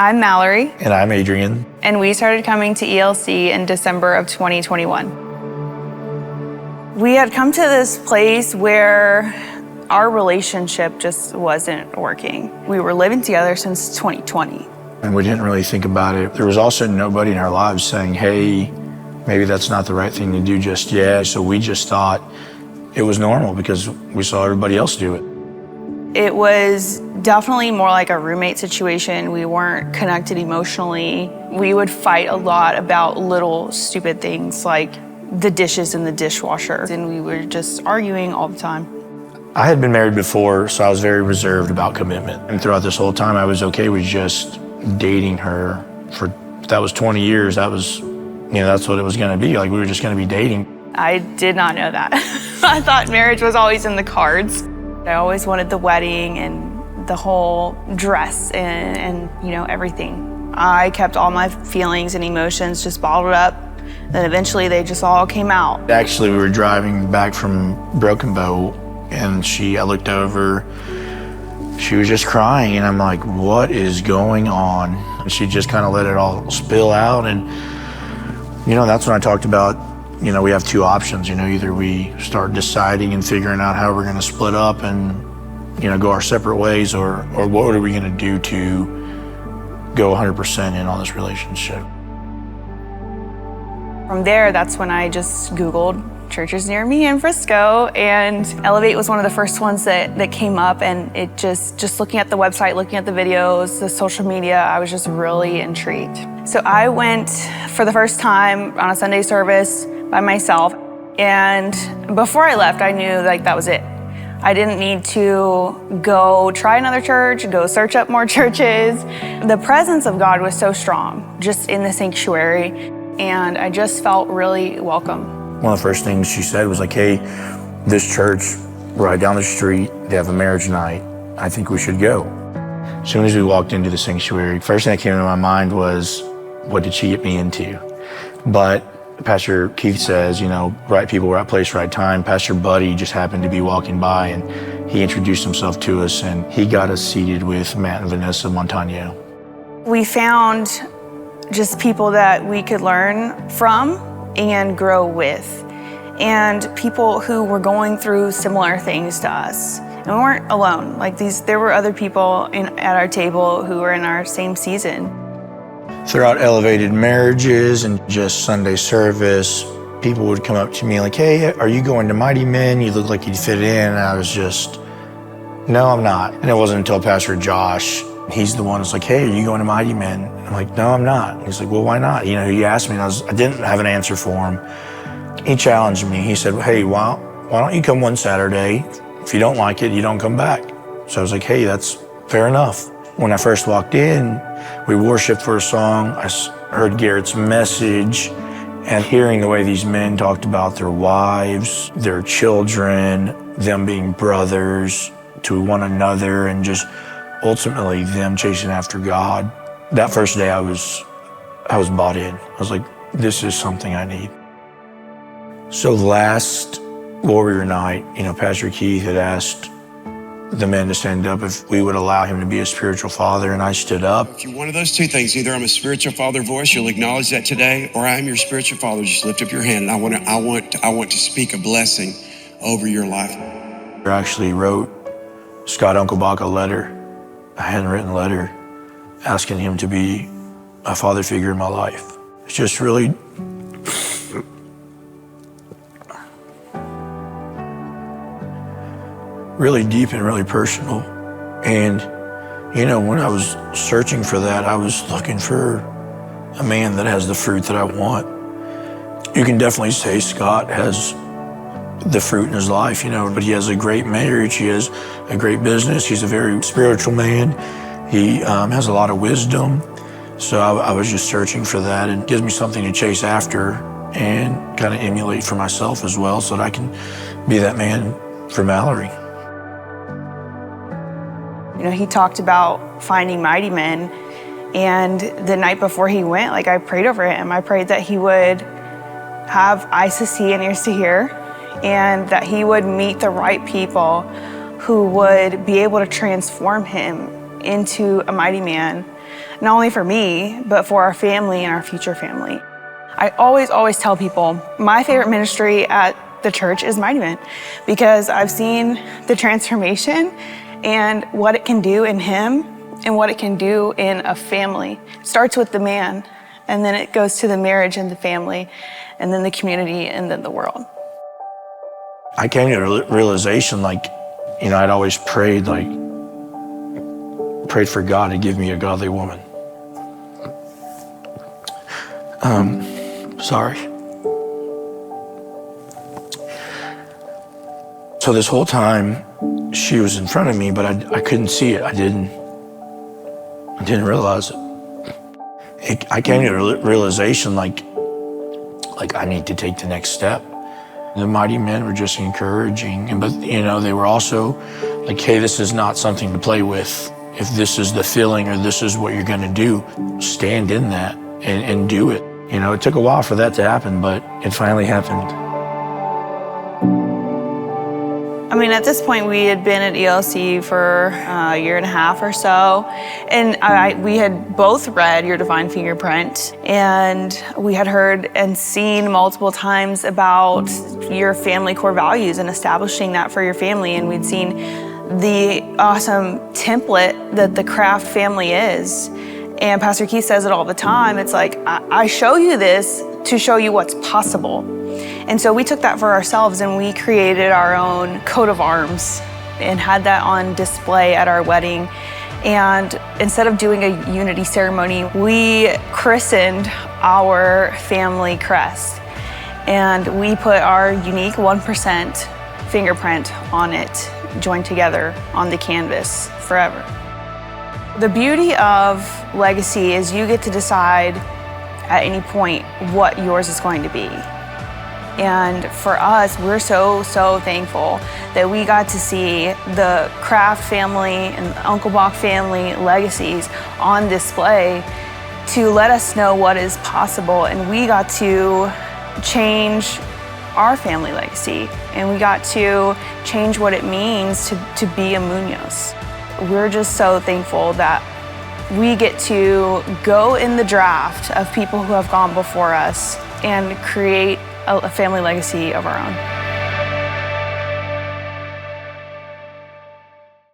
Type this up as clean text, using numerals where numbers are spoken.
I'm Mallori. And I'm Adrian. And we started coming to ELC in December of 2021. We had come to this place where our relationship just wasn't working. We were living together since 2020. And we didn't really think about it. There was also nobody in our lives saying, hey, maybe that's not the right thing to do just yet. So we just thought it was normal because we saw everybody else do it. It was definitely more like a roommate situation. We weren't connected emotionally. We would fight a lot about little stupid things like the dishes in the dishwasher. And we were just arguing all the time. I had been married before, so I was very reserved about commitment. And throughout this whole time, I was okay with just dating her that was 20 years. That was, that's what it was gonna be. Like, we were just gonna be dating. I did not know that. I thought marriage was always in the cards. I always wanted the wedding and the whole dress and everything. I kept all my feelings and emotions just bottled up. Then eventually they just all came out. Actually, we were driving back from Broken Bow, and I looked over, she was just crying, and I'm like, what is going on? And she just kind of let it all spill out, and that's when I talked about, we have two options, either we start deciding and figuring out how we're gonna split up and, go our separate ways, or what are we gonna do to go 100% in on this relationship. From there, that's when I just Googled churches near me in Frisco, and Elevate was one of the first ones that came up, and it just looking at the website, looking at the videos, the social media, I was just really intrigued. So I went for the first time on a Sunday service by myself, and before I left, I knew that was it. I didn't need to go try another church, go search up more churches. The presence of God was so strong just in the sanctuary, and I just felt really welcome. One of the first things she said was like, hey, this church right down the street, they have a marriage night. I think we should go. As soon as we walked into the sanctuary, first thing that came to my mind was, what did she get me into? But Pastor Keith says, right people, right place, right time. Pastor Buddy just happened to be walking by, and he introduced himself to us, and he got us seated with Matt and Vanessa Montano. We found just people that we could learn from and grow with, and people who were going through similar things to us. And we weren't alone. There were other people at our table who were in our same season. Throughout Elevated Marriages and just Sunday service, people would come up to me like, hey, are you going to Mighty Men? You look like you'd fit in. And I was just, no, I'm not. And it wasn't until Pastor Josh, he's the one that's like, hey, are you going to Mighty Men? And I'm like, no, I'm not. And he's like, well, why not? He asked me, and I didn't have an answer for him. He challenged me. He said, hey, why don't you come one Saturday? If you don't like it, you don't come back. So I was like, hey, that's fair enough. When I first walked in, we worshiped for a song. I heard Garrett's message, and hearing the way these men talked about their wives, their children, them being brothers to one another, and just ultimately them chasing after God. That first day I was bought in. I was like, this is something I need. So last Warrior Night, Pastor Keith had asked the men to stand up if we would allow him to be a spiritual father, and I stood up. If you're one of those two things, either I'm a spiritual father voice, you'll acknowledge that today, or I am your spiritual father. Just lift up your hand, and I want to speak a blessing over your life. I actually wrote Scott Unkelbach a letter, a handwritten letter, asking him to be a father figure in my life. It's just really deep and really personal. And, when I was searching for that, I was looking for a man that has the fruit that I want. You can definitely say Scott has the fruit in his life, but he has a great marriage, he has a great business, he's a very spiritual man, he has a lot of wisdom. So I was just searching for that, and it gives me something to chase after and kind of emulate for myself as well, so that I can be that man for Mallori. He talked about finding Mighty Men, and the night before he went, I prayed over him. I prayed that he would have eyes to see and ears to hear, and that he would meet the right people who would be able to transform him into a mighty man, not only for me, but for our family and our future family. I always tell people, my favorite ministry at the church is Mighty Men, because I've seen the transformation and what it can do in him and what it can do in a family. It starts with the man, and then it goes to the marriage and the family, and then the community, and then the world. I came to a realization, like, I'd always prayed for God to give me a godly woman. Sorry. So this whole time, she was in front of me, but I couldn't see it. I didn't realize it. I came to a realization, like I need to take the next step. The Mighty Men were just encouraging, but they were also like, hey, this is not something to play with. If this is the feeling or this is what you're gonna do, stand in that and do it. It took a while for that to happen, but it finally happened. I mean, at this point, we had been at ELC for a year and a half or so, and we had both read Your Divine Fingerprint, and we had heard and seen multiple times about your family core values and establishing that for your family, and we'd seen the awesome template that the Craft family is. And Pastor Keith says it all the time. It's like, I show you this to show you what's possible. And so we took that for ourselves and we created our own coat of arms and had that on display at our wedding. And instead of doing a unity ceremony, we christened our family crest. And we put our unique 1% fingerprint on it, joined together on the canvas forever. The beauty of legacy is you get to decide at any point what yours is going to be. And for us, we're so thankful that we got to see the Kraft family and the Uncle Bach family legacies on display to let us know what is possible. And we got to change our family legacy, and we got to change what it means to be a Munoz. We're just so thankful that we get to go in the draft of people who have gone before us and create a family legacy of our own.